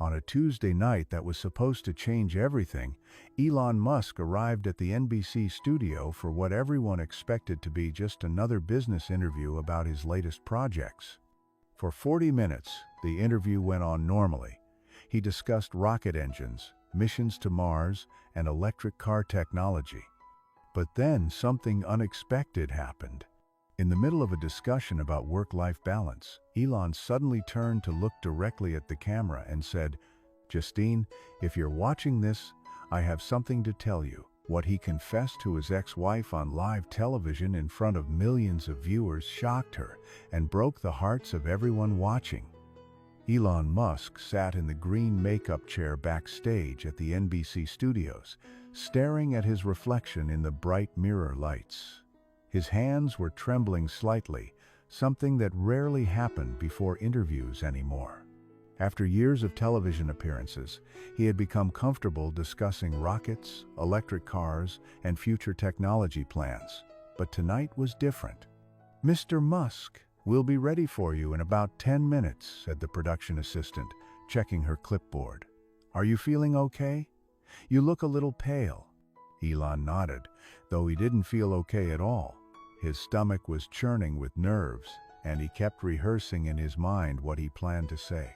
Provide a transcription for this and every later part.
On a Tuesday night that was supposed to change everything, Elon Musk arrived at the NBC studio for what everyone expected to be just another business interview about his latest projects. For 40 minutes, the interview went on normally. He discussed rocket engines, missions to Mars, and electric car technology. But then something unexpected happened. In the middle of a discussion about work-life balance, Elon suddenly turned to look directly at the camera and said, "Justine, if you're watching this, I have something to tell you." What he confessed to his ex-wife on live television in front of millions of viewers shocked her and broke the hearts of everyone watching. Elon Musk sat in the green makeup chair backstage at the NBC studios, staring at his reflection in the bright mirror lights. His hands were trembling slightly, something that rarely happened before interviews anymore. After years of television appearances, he had become comfortable discussing rockets, electric cars, and future technology plans. But tonight was different. "Mr. Musk, we'll be ready for you in about 10 minutes, said the production assistant, checking her clipboard. "Are you feeling okay? You look a little pale." Elon nodded, though he didn't feel okay at all. His stomach was churning with nerves, and he kept rehearsing in his mind what he planned to say.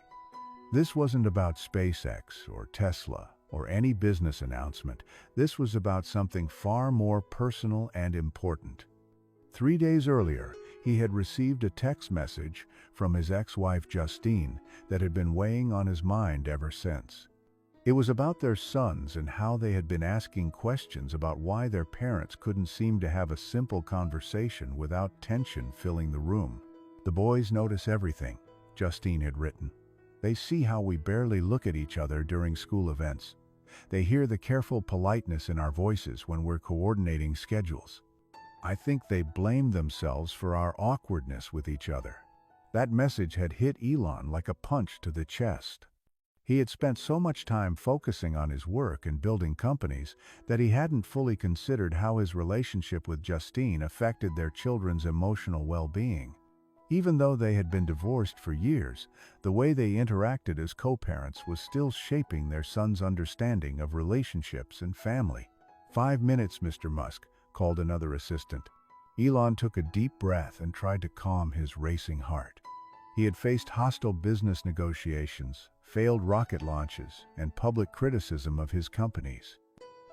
This wasn't about SpaceX or Tesla or any business announcement. This was about something far more personal and important. 3 days earlier, he had received a text message from his ex-wife Justine that had been weighing on his mind ever since. It was about their sons and how they had been asking questions about why their parents couldn't seem to have a simple conversation without tension filling the room. "The boys notice everything," Justine had written. "They see how we barely look at each other during school events. They hear the careful politeness in our voices when we're coordinating schedules. I think they blame themselves for our awkwardness with each other." That message had hit Elon like a punch to the chest. He had spent so much time focusing on his work and building companies that he hadn't fully considered how his relationship with Justine affected their children's emotional well-being. Even though they had been divorced for years, the way they interacted as co-parents was still shaping their son's understanding of relationships and family. 5 minutes, Mr. Musk, called another assistant. Elon took a deep breath and tried to calm his racing heart. He had faced hostile business negotiations, failed rocket launches, and public criticism of his companies.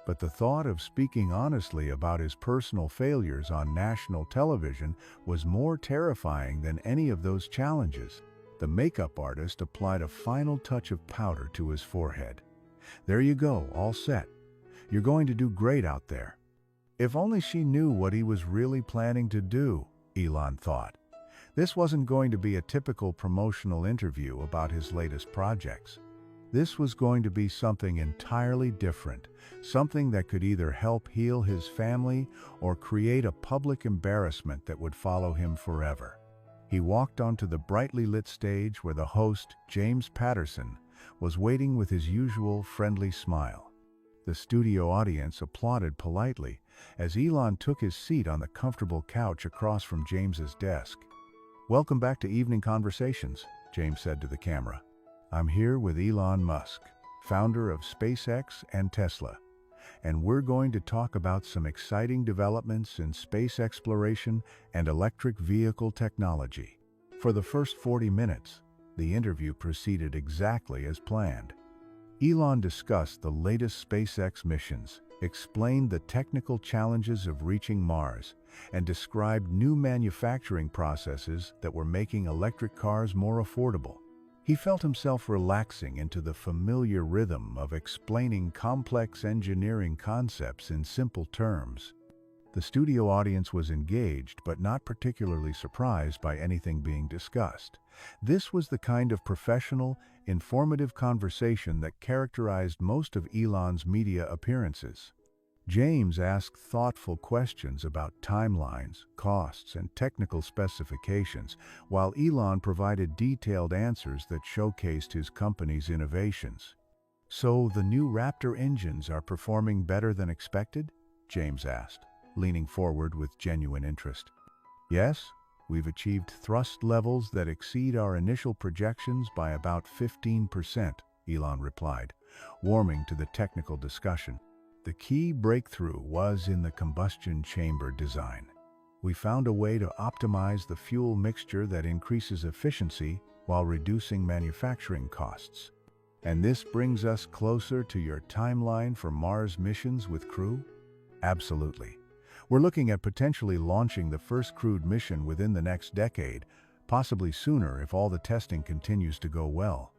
But the thought of speaking honestly about his personal failures on national television was more terrifying than any of those challenges. The makeup artist applied a final touch of powder to his forehead. "There you go, all set. You're going to do great out there." If only she knew what he was really planning to do, Elon thought. This wasn't going to be a typical promotional interview about his latest projects. This was going to be something entirely different, something that could either help heal his family or create a public embarrassment that would follow him forever. He walked onto the brightly lit stage where the host, James Patterson, was waiting with his usual friendly smile. The studio audience applauded politely as Elon took his seat on the comfortable couch across from James's desk. "Welcome back to Evening Conversations," James said to the camera. "I'm here with Elon Musk, founder of SpaceX and Tesla, and we're going to talk about some exciting developments in space exploration and electric vehicle technology." For the first 40 minutes, the interview proceeded exactly as planned. Elon discussed the latest SpaceX missions, explained the technical challenges of reaching Mars, and described new manufacturing processes that were making electric cars more affordable. He felt himself relaxing into the familiar rhythm of explaining complex engineering concepts in simple terms. The studio audience was engaged but not particularly surprised by anything being discussed. This was the kind of professional, informative conversation that characterized most of Elon's media appearances. James asked thoughtful questions about timelines, costs, and technical specifications, while Elon provided detailed answers that showcased his company's innovations. "So the new Raptor engines are performing better than expected?" James asked, leaning forward with genuine interest. "Yes, we've achieved thrust levels that exceed our initial projections by about 15%, Elon replied, warming to the technical discussion. The key breakthrough was in the combustion chamber design. We found a way to optimize the fuel mixture that increases efficiency while reducing manufacturing costs. And this brings us closer to your timeline for Mars missions with crew? Absolutely. We're looking at potentially launching the first crewed mission within the next decade, possibly sooner if all the testing continues to go well.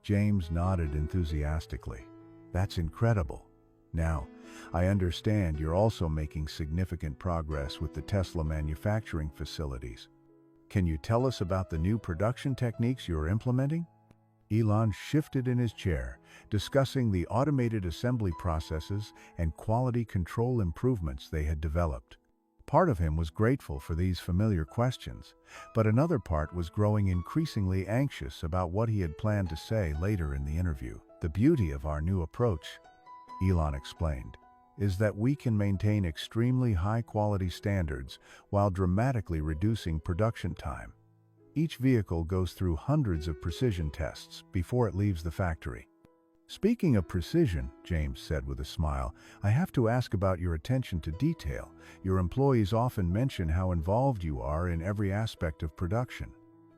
James nodded enthusiastically. That's incredible. Now, I understand you're also making significant progress with the Tesla manufacturing facilities. Can you tell us about the new production techniques you're implementing? Elon shifted in his chair, discussing the automated assembly processes and quality control improvements they had developed. Part of him was grateful for these familiar questions, but another part was growing increasingly anxious about what he had planned to say later in the interview. The beauty of our new approach, Elon explained, is that we can maintain extremely high-quality standards while dramatically reducing production time. Each vehicle goes through hundreds of precision tests before it leaves the factory. Speaking of precision, James said with a smile, I have to ask about your attention to detail. Your employees often mention how involved you are in every aspect of production.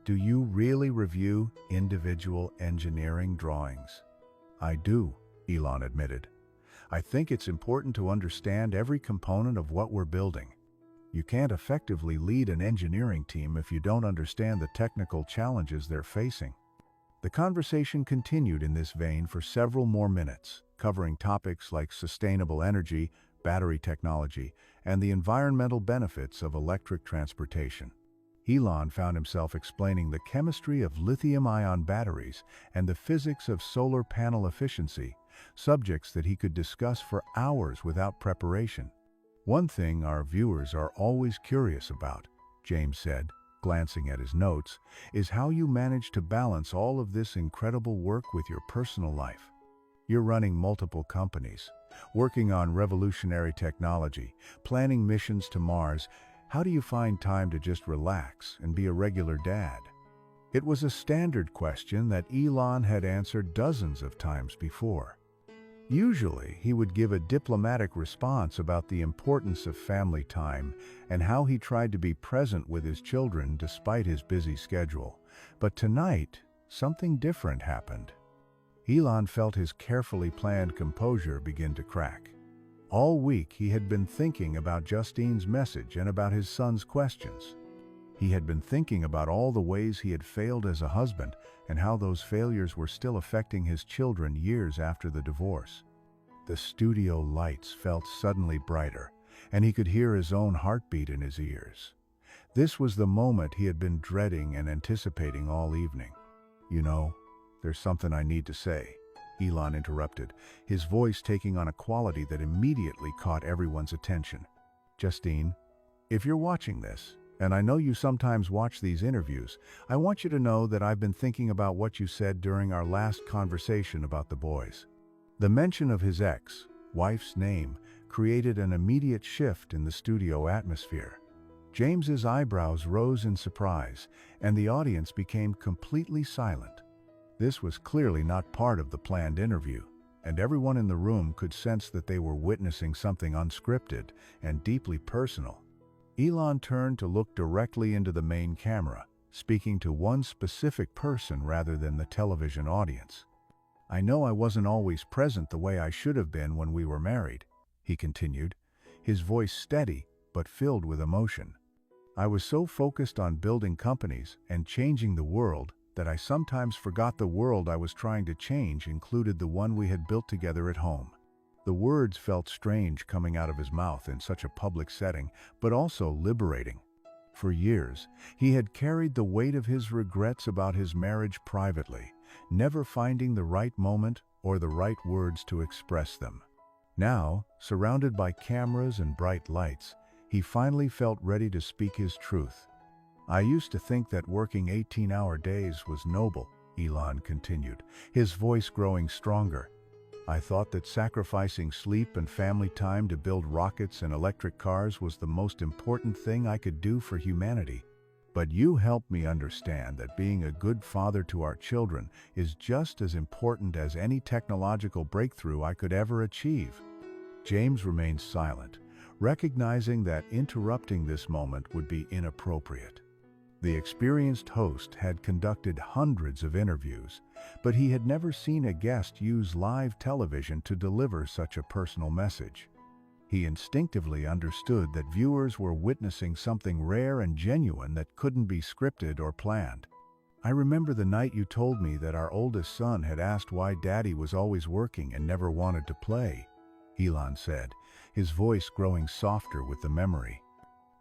Do you really review individual engineering drawings? I do, Elon admitted. I think it's important to understand every component of what we're building. You can't effectively lead an engineering team if you don't understand the technical challenges they're facing. The conversation continued in this vein for several more minutes, covering topics like sustainable energy, battery technology, and the environmental benefits of electric transportation. Elon found himself explaining the chemistry of lithium-ion batteries and the physics of solar panel efficiency, subjects that he could discuss for hours without preparation. One thing our viewers are always curious about, James said, glancing at his notes, is how you manage to balance all of this incredible work with your personal life. You're running multiple companies, working on revolutionary technology, planning missions to Mars. How do you find time to just relax and be a regular dad? It was a standard question that Elon had answered dozens of times before. Usually, he would give a diplomatic response about the importance of family time and how he tried to be present with his children despite his busy schedule. But tonight, something different happened. Elon felt his carefully planned composure begin to crack. All week, he had been thinking about Justine's message and about his son's questions. He had been thinking about all the ways he had failed as a husband and how those failures were still affecting his children years after the divorce. The studio lights felt suddenly brighter, and he could hear his own heartbeat in his ears. This was the moment he had been dreading and anticipating all evening. You know, there's something I need to say, Elon interrupted, his voice taking on a quality that immediately caught everyone's attention. Justine, if you're watching this, and I know you sometimes watch these interviews, I want you to know that I've been thinking about what you said during our last conversation about the boys. The mention of his ex-wife's name created an immediate shift in the studio atmosphere. James's eyebrows rose in surprise, and the audience became completely silent. This was clearly not part of the planned interview, and everyone in the room could sense that they were witnessing something unscripted and deeply personal. Elon turned to look directly into the main camera, speaking to one specific person rather than the television audience. I know I wasn't always present the way I should have been when we were married, he continued, his voice steady but filled with emotion. I was so focused on building companies and changing the world that I sometimes forgot the world I was trying to change included the one we had built together at home. The words felt strange coming out of his mouth in such a public setting, but also liberating. For years, he had carried the weight of his regrets about his marriage privately, never finding the right moment or the right words to express them. Now, surrounded by cameras and bright lights, he finally felt ready to speak his truth. I used to think that working 18-hour days was noble, Elon continued, his voice growing stronger. I thought that sacrificing sleep and family time to build rockets and electric cars was the most important thing I could do for humanity. But you helped me understand that being a good father to our children is just as important as any technological breakthrough I could ever achieve." James remained silent, recognizing that interrupting this moment would be inappropriate. The experienced host had conducted hundreds of interviews, but he had never seen a guest use live television to deliver such a personal message. He instinctively understood that viewers were witnessing something rare and genuine that couldn't be scripted or planned. "I remember the night you told me that our oldest son had asked why Daddy was always working and never wanted to play," Elon said, his voice growing softer with the memory.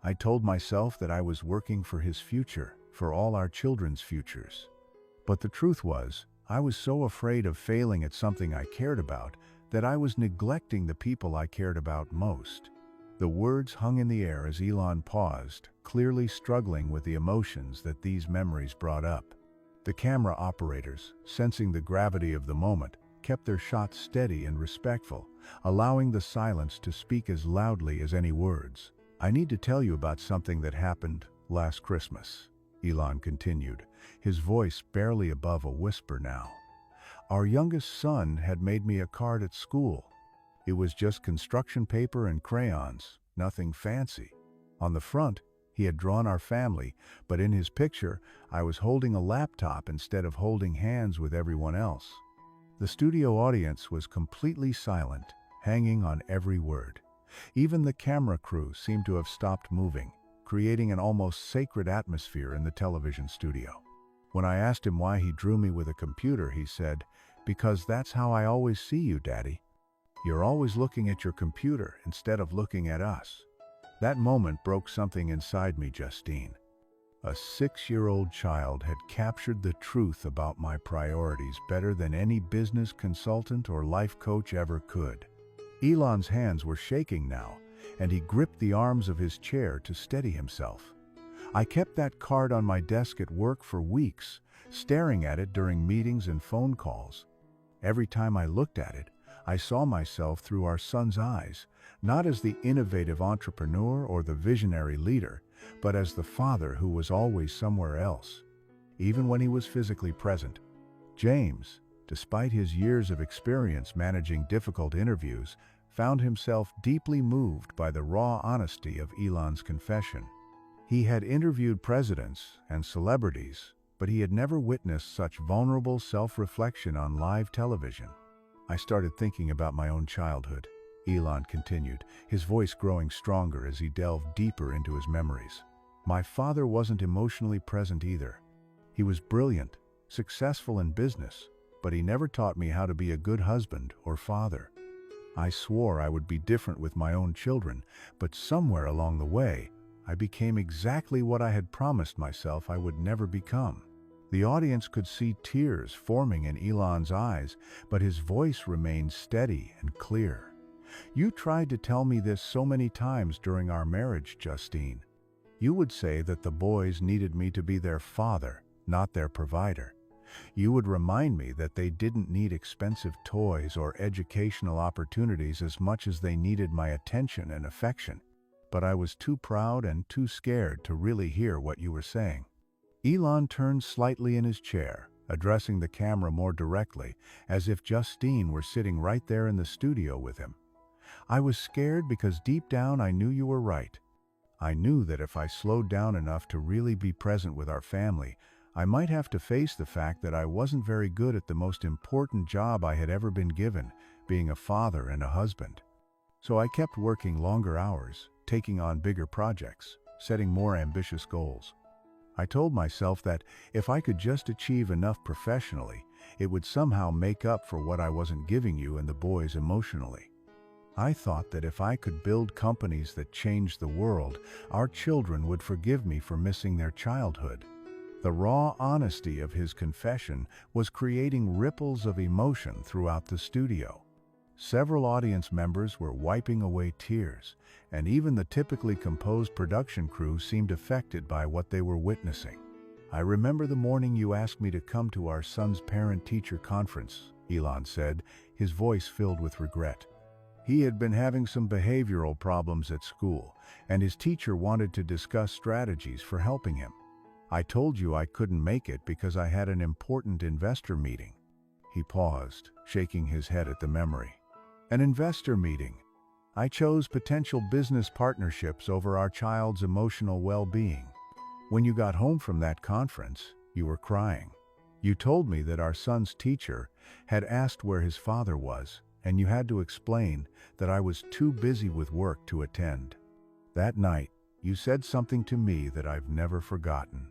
"I told myself that I was working for his future, for all our children's futures. But the truth was, I was so afraid of failing at something I cared about that I was neglecting the people I cared about most." The words hung in the air as Elon paused, clearly struggling with the emotions that these memories brought up. The camera operators, sensing the gravity of the moment, kept their shots steady and respectful, allowing the silence to speak as loudly as any words. "I need to tell you about something that happened last Christmas," Elon continued, his voice barely above a whisper now. "Our youngest son had made me a card at school. It was just construction paper and crayons, nothing fancy. On the front, he had drawn our family, but in his picture, I was holding a laptop instead of holding hands with everyone else." The studio audience was completely silent, hanging on every word. Even the camera crew seemed to have stopped moving, creating an almost sacred atmosphere in the television studio. When I asked him why he drew me with a computer, he said, "Because that's how I always see you, Daddy. You're always looking at your computer instead of looking at us." That moment broke something inside me, Justine. A 6-year-old child had captured the truth about my priorities better than any business consultant or life coach ever could. Elon's hands were shaking now, and he gripped the arms of his chair to steady himself. I kept that card on my desk at work for weeks, staring at it during meetings and phone calls. Every time I looked at it, I saw myself through our son's eyes, not as the innovative entrepreneur or the visionary leader, but as the father who was always somewhere else, even when he was physically present. James, despite his years of experience managing difficult interviews, found himself deeply moved by the raw honesty of Elon's confession. He had interviewed presidents and celebrities, but he had never witnessed such vulnerable self-reflection on live television. "I started thinking about my own childhood," Elon continued, his voice growing stronger as he delved deeper into his memories. "My father wasn't emotionally present either. He was brilliant, successful in business, but he never taught me how to be a good husband or father. I swore I would be different with my own children, but somewhere along the way, I became exactly what I had promised myself I would never become." The audience could see tears forming in Elon's eyes, but his voice remained steady and clear. "You tried to tell me this so many times during our marriage, Justine. You would say that the boys needed me to be their father, not their provider. You would remind me that they didn't need expensive toys or educational opportunities as much as they needed my attention and affection. But I was too proud and too scared to really hear what you were saying." Elon turned slightly in his chair, addressing the camera more directly, as if Justine were sitting right there in the studio with him. "I was scared because deep down I knew you were right. I knew that if I slowed down enough to really be present with our family, I might have to face the fact that I wasn't very good at the most important job I had ever been given, being a father and a husband. So I kept working longer hours, taking on bigger projects, setting more ambitious goals. I told myself that if I could just achieve enough professionally, it would somehow make up for what I wasn't giving you and the boys emotionally. I thought that if I could build companies that changed the world, our children would forgive me for missing their childhood." The raw honesty of his confession was creating ripples of emotion throughout the studio. Several audience members were wiping away tears, and even the typically composed production crew seemed affected by what they were witnessing. "I remember the morning you asked me to come to our son's parent-teacher conference," Elon said, his voice filled with regret. He had been having some behavioral problems at school, and his teacher wanted to discuss strategies for helping him. I told you I couldn't make it because I had an important investor meeting. He paused, shaking his head at the memory. An investor meeting. I chose potential business partnerships over our child's emotional well-being. When you got home from that conference, you were crying. You told me that our son's teacher had asked where his father was, and you had to explain that I was too busy with work to attend. That night, you said something to me that I've never forgotten.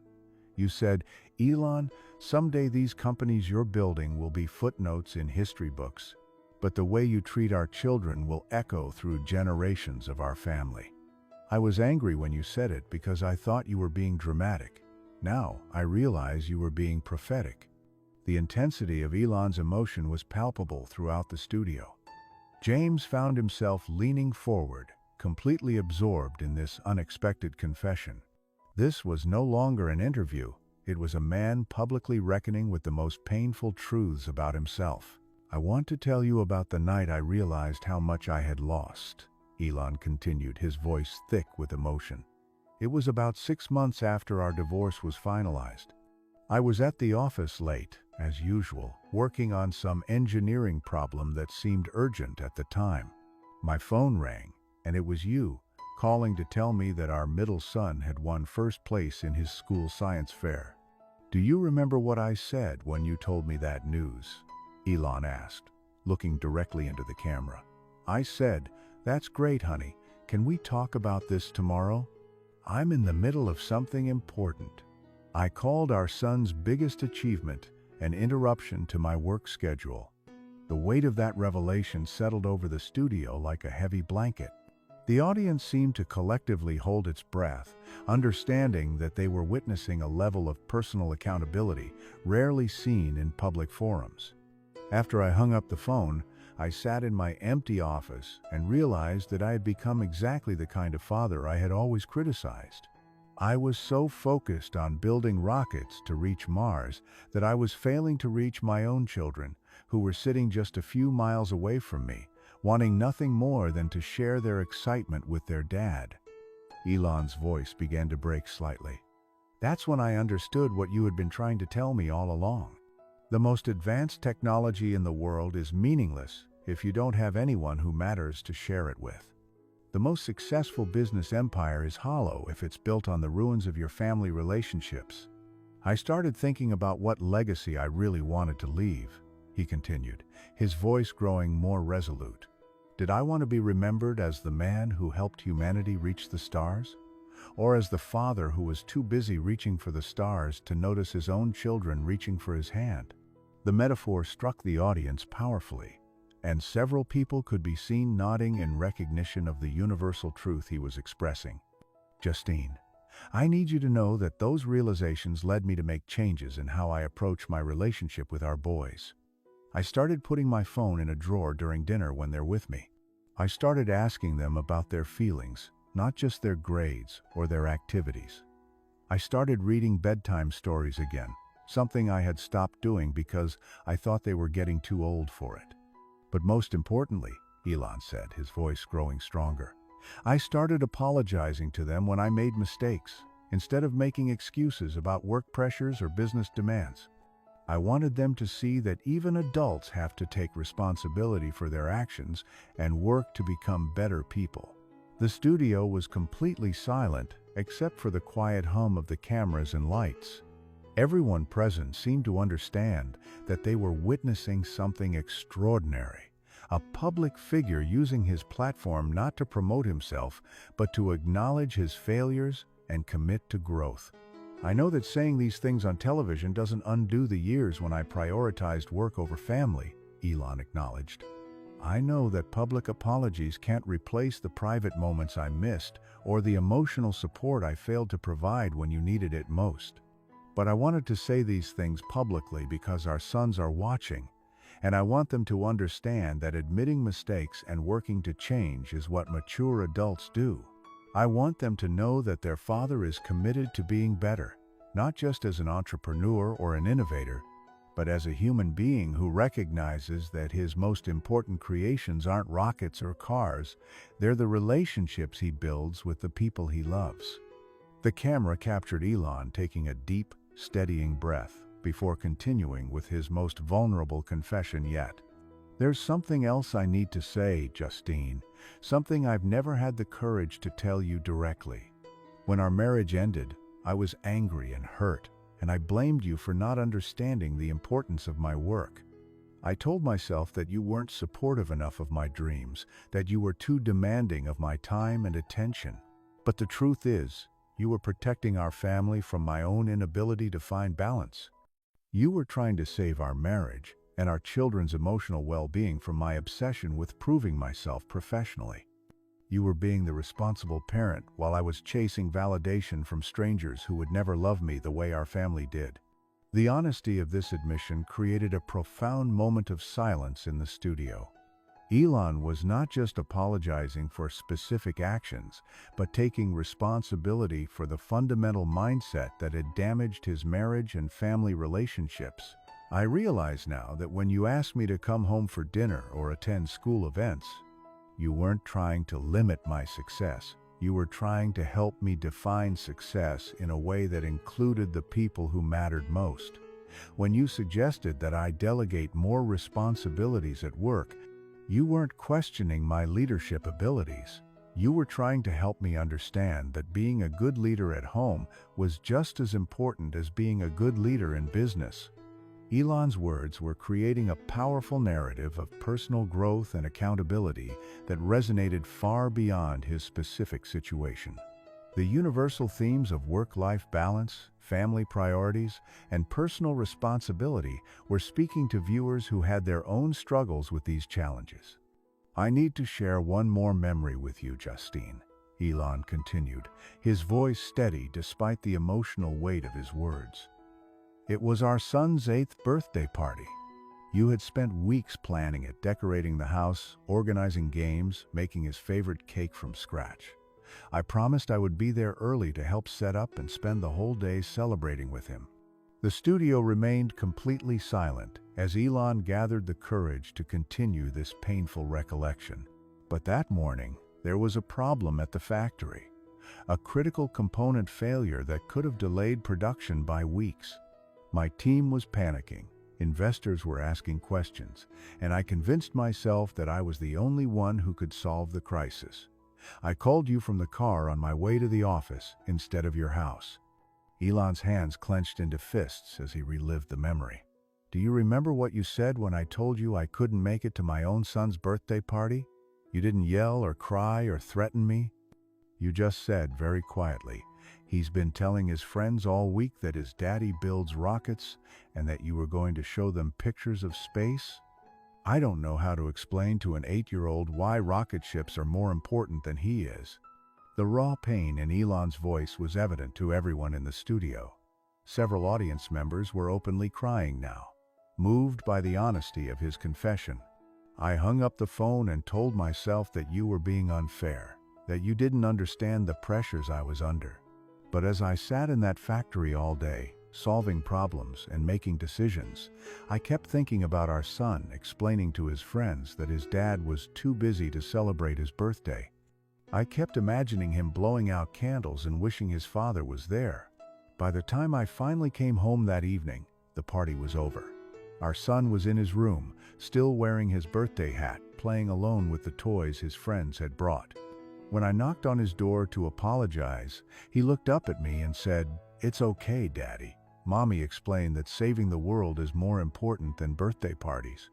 You said, "Elon, someday these companies you're building will be footnotes in history books, but the way you treat our children will echo through generations of our family." I was angry when you said it because I thought you were being dramatic. Now, I realize you were being prophetic. The intensity of Elon's emotion was palpable throughout the studio. James found himself leaning forward, completely absorbed in this unexpected confession. This was no longer an interview. It was a man publicly reckoning with the most painful truths about himself. "I want to tell you about the night I realized how much I had lost," Elon continued, his voice thick with emotion. "It was about 6 months after our divorce was finalized. I was at the office late, as usual, working on some engineering problem that seemed urgent at the time. My phone rang, and it was you, calling to tell me that our middle son had won first place in his school science fair. Do you remember what I said when you told me that news?" Elon asked, looking directly into the camera. "I said, 'That's great, honey. Can we talk about this tomorrow? I'm in the middle of something important.' I called our son's biggest achievement an interruption to my work schedule." The weight of that revelation settled over the studio like a heavy blanket. The audience seemed to collectively hold its breath, understanding that they were witnessing a level of personal accountability rarely seen in public forums. After I hung up the phone, I sat in my empty office and realized that I had become exactly the kind of father I had always criticized. I was so focused on building rockets to reach Mars that I was failing to reach my own children, who were sitting just a few miles away from me, wanting nothing more than to share their excitement with their dad. Elon's voice began to break slightly. "That's when I understood what you had been trying to tell me all along. The most advanced technology in the world is meaningless if you don't have anyone who matters to share it with. The most successful business empire is hollow if it's built on the ruins of your family relationships." I started thinking about what legacy I really wanted to leave, he continued, his voice growing more resolute. Did I want to be remembered as the man who helped humanity reach the stars? Or as the father who was too busy reaching for the stars to notice his own children reaching for his hand? The metaphor struck the audience powerfully, and several people could be seen nodding in recognition of the universal truth he was expressing. "Justine, I need you to know that those realizations led me to make changes in how I approach my relationship with our boys. I started putting my phone in a drawer during dinner when they're with me. I started asking them about their feelings, not just their grades or their activities. I started reading bedtime stories again, something I had stopped doing because I thought they were getting too old for it. But most importantly," Elon said, his voice growing stronger, "I started apologizing to them when I made mistakes, instead of making excuses about work pressures or business demands. I wanted them to see that even adults have to take responsibility for their actions and work to become better people." The studio was completely silent, except for the quiet hum of the cameras and lights. Everyone present seemed to understand that they were witnessing something extraordinary, a public figure using his platform not to promote himself, but to acknowledge his failures and commit to growth. "I know that saying these things on television doesn't undo the years when I prioritized work over family," Elon acknowledged. "I know that public apologies can't replace the private moments I missed or the emotional support I failed to provide when you needed it most. But I wanted to say these things publicly because our sons are watching, and I want them to understand that admitting mistakes and working to change is what mature adults do. I want them to know that their father is committed to being better, not just as an entrepreneur or an innovator, but as a human being who recognizes that his most important creations aren't rockets or cars, they're the relationships he builds with the people he loves." The camera captured Elon taking a deep, steadying breath before continuing with his most vulnerable confession yet. "There's something else I need to say, Justine, something I've never had the courage to tell you directly. When our marriage ended, I was angry and hurt, and I blamed you for not understanding the importance of my work. I told myself that you weren't supportive enough of my dreams, that you were too demanding of my time and attention. But the truth is, you were protecting our family from my own inability to find balance. You were trying to save our marriage and our children's emotional well-being from my obsession with proving myself professionally. You were being the responsible parent while I was chasing validation from strangers who would never love me the way our family did." The honesty of this admission created a profound moment of silence in the studio. Elon was not just apologizing for specific actions, but taking responsibility for the fundamental mindset that had damaged his marriage and family relationships. "I realize now that when you asked me to come home for dinner or attend school events, you weren't trying to limit my success. You were trying to help me define success in a way that included the people who mattered most. When you suggested that I delegate more responsibilities at work, you weren't questioning my leadership abilities. You were trying to help me understand that being a good leader at home was just as important as being a good leader in business." Elon's words were creating a powerful narrative of personal growth and accountability that resonated far beyond his specific situation. The universal themes of work-life balance, family priorities, and personal responsibility were speaking to viewers who had their own struggles with these challenges. "I need to share one more memory with you, Justine," Elon continued, his voice steady despite the emotional weight of his words. "It was our son's 8th birthday party. You had spent weeks planning it, decorating the house, organizing games, making his favorite cake from scratch. I promised I would be there early to help set up and spend the whole day celebrating with him." The studio remained completely silent as Elon gathered the courage to continue this painful recollection. But that morning, there was a problem at the factory. A critical component failure that could have delayed production by weeks. My team was panicking, investors were asking questions, and I convinced myself that I was the only one who could solve the crisis. I called you from the car on my way to the office instead of your house. Elon's hands clenched into fists as he relived the memory. "Do you remember what you said when I told you I couldn't make it to my own son's birthday party? You didn't yell or cry or threaten me. You just said very quietly, 'He's been telling his friends all week that his daddy builds rockets and that you were going to show them pictures of space.' I don't know how to explain to an 8-year-old why rocket ships are more important than he is." The raw pain in Elon's voice was evident to everyone in the studio. Several audience members were openly crying now, moved by the honesty of his confession. "I hung up the phone and told myself that you were being unfair, that you didn't understand the pressures I was under. But as I sat in that factory all day, solving problems and making decisions, I kept thinking about our son explaining to his friends that his dad was too busy to celebrate his birthday. I kept imagining him blowing out candles and wishing his father was there. By the time I finally came home that evening, the party was over. Our son was in his room, still wearing his birthday hat, playing alone with the toys his friends had brought. When I knocked on his door to apologize, he looked up at me and said, 'It's okay, Daddy. Mommy explained that saving the world is more important than birthday parties.'"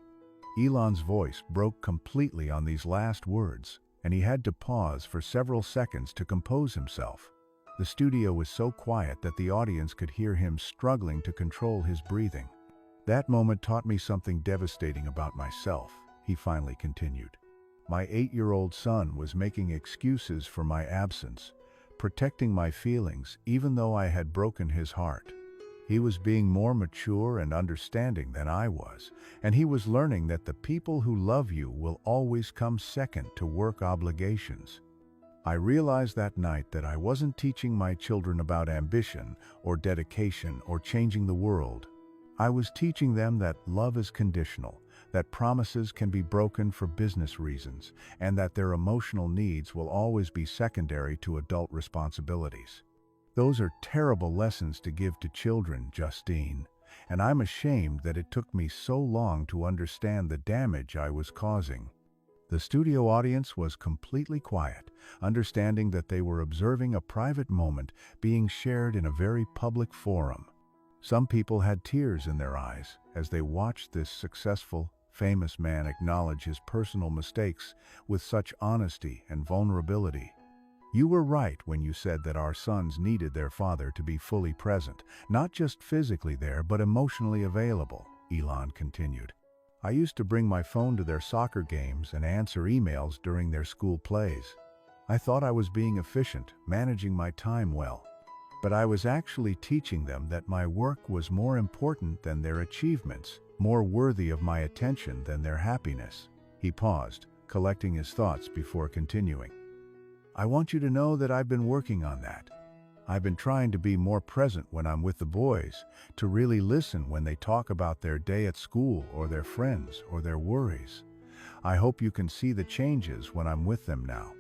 Elon's voice broke completely on these last words, and he had to pause for several seconds to compose himself. The studio was so quiet that the audience could hear him struggling to control his breathing. "That moment taught me something devastating about myself," he finally continued. "My 8-year-old son was making excuses for my absence, protecting my feelings even though I had broken his heart. He was being more mature and understanding than I was, and he was learning that the people who love you will always come second to work obligations. I realized that night that I wasn't teaching my children about ambition or dedication or changing the world. I was teaching them that love is conditional, that promises can be broken for business reasons, and that their emotional needs will always be secondary to adult responsibilities." Those are terrible lessons to give to children, Justine, and I'm ashamed that it took me so long to understand the damage I was causing." The studio audience was completely quiet, understanding that they were observing a private moment being shared in a very public forum. Some people had tears in their eyes as they watched this successful, famous man acknowledge his personal mistakes with such honesty and vulnerability. "You were right when you said that our sons needed their father to be fully present, not just physically there, but emotionally available," Elon continued. "I used to bring my phone to their soccer games and answer emails during their school plays. I thought I was being efficient, managing my time well. But I was actually teaching them that my work was more important than their achievements, more worthy of my attention than their happiness." He paused, collecting his thoughts before continuing. "I want you to know that I've been working on that. I've been trying to be more present when I'm with the boys, to really listen when they talk about their day at school or their friends or their worries. I hope you can see the changes when I'm with them now.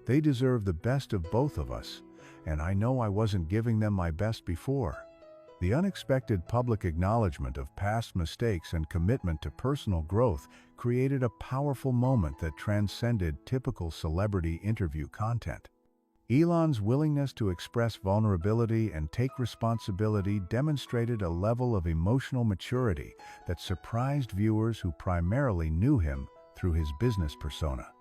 They deserve the best of both of us, and I know I wasn't giving them my best before." The unexpected public acknowledgement of past mistakes and commitment to personal growth created a powerful moment that transcended typical celebrity interview content. Elon's willingness to express vulnerability and take responsibility demonstrated a level of emotional maturity that surprised viewers who primarily knew him through his business persona.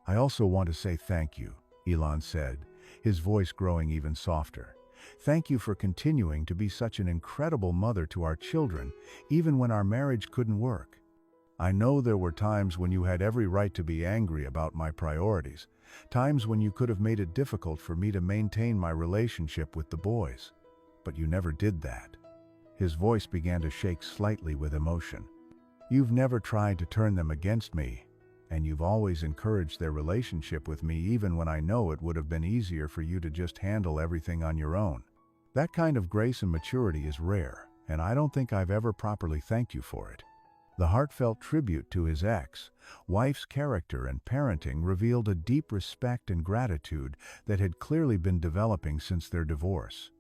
"I also want to say thank you," Elon said, his voice growing even softer. "Thank you for continuing to be such an incredible mother to our children, even when our marriage couldn't work. I know there were times when you had every right to be angry about my priorities, times when you could have made it difficult for me to maintain my relationship with the boys. But you never did that." His voice began to shake slightly with emotion. "You've never tried to turn them against me, and you've always encouraged their relationship with me even when I know it would have been easier for you to just handle everything on your own. That kind of grace and maturity is rare, and I don't think I've ever properly thanked you for it." The heartfelt tribute to his ex-wife's character and parenting revealed a deep respect and gratitude that had clearly been developing since their divorce.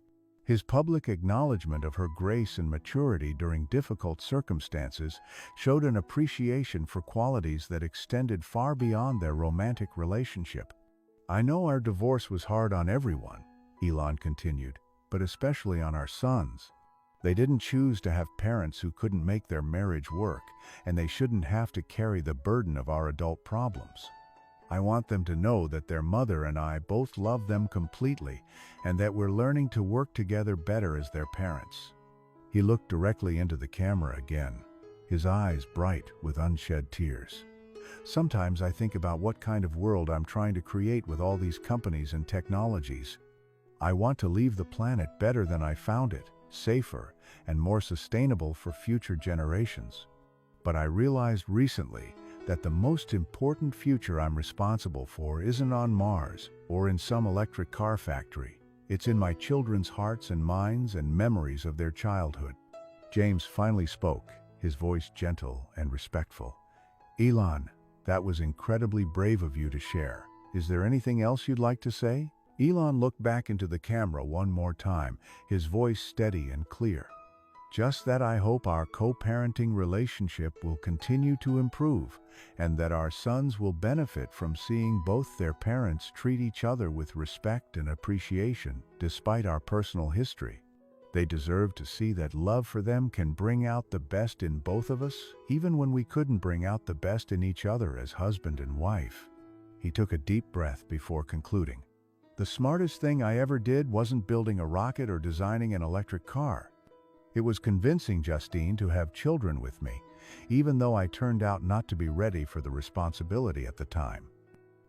His public acknowledgement of her grace and maturity during difficult circumstances showed an appreciation for qualities that extended far beyond their romantic relationship. "I know our divorce was hard on everyone," Elon continued, "but especially on our sons. They didn't choose to have parents who couldn't make their marriage work, and they shouldn't have to carry the burden of our adult problems. I want them to know that their mother and I both love them completely, and that we're learning to work together better as their parents." He looked directly into the camera again, his eyes bright with unshed tears. "Sometimes I think about what kind of world I'm trying to create with all these companies and technologies. I want to leave the planet better than I found it, safer, and more sustainable for future generations. But I realized recently that the most important future I'm responsible for isn't on Mars or in some electric car factory. It's in my children's hearts and minds and memories of their childhood." James finally spoke, his voice gentle and respectful. "Elon, that was incredibly brave of you to share. Is there anything else you'd like to say?" Elon looked back into the camera one more time, his voice steady and clear. "Just that I hope our co-parenting relationship will continue to improve, and that our sons will benefit from seeing both their parents treat each other with respect and appreciation, despite our personal history. They deserve to see that love for them can bring out the best in both of us, even when we couldn't bring out the best in each other as husband and wife." He took a deep breath before concluding. "The smartest thing I ever did wasn't building a rocket or designing an electric car. It was convincing Justine to have children with me, even though I turned out not to be ready for the responsibility at the time.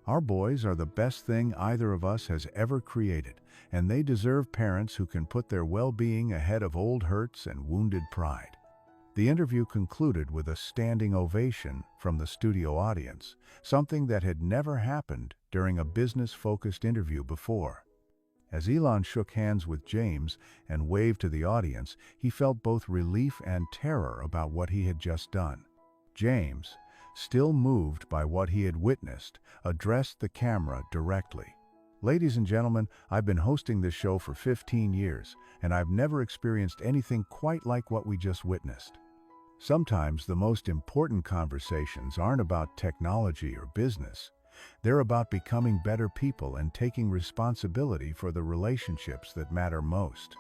Our boys are the best thing either of us has ever created, and they deserve parents who can put their well-being ahead of old hurts and wounded pride." The interview concluded with a standing ovation from the studio audience, something that had never happened during a business-focused interview before. As Elon shook hands with James and waved to the audience, he felt both relief and terror about what he had just done. James, still moved by what he had witnessed, addressed the camera directly. Ladies and gentlemen, I've been hosting this show for 15 years, and I've never experienced anything quite like what we just witnessed. Sometimes the most important conversations aren't about technology or business. They're about becoming better people and taking responsibility for the relationships that matter most.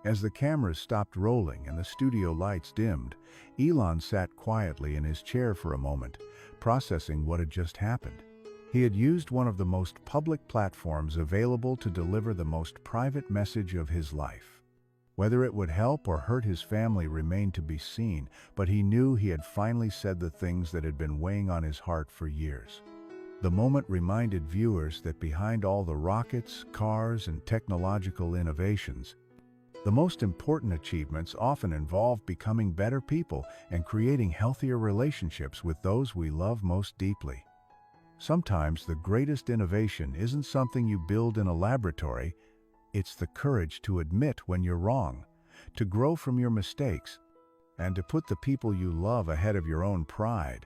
As the cameras stopped rolling and the studio lights dimmed, Elon sat quietly in his chair for a moment, processing what had just happened. He had used one of the most public platforms available to deliver the most private message of his life. Whether it would help or hurt his family remained to be seen, but he knew he had finally said the things that had been weighing on his heart for years. The moment reminded viewers that behind all the rockets, cars, and technological innovations, the most important achievements often involve becoming better people and creating healthier relationships with those we love most deeply. Sometimes the greatest innovation isn't something you build in a laboratory, it's the courage to admit when you're wrong, to grow from your mistakes, and to put the people you love ahead of your own pride.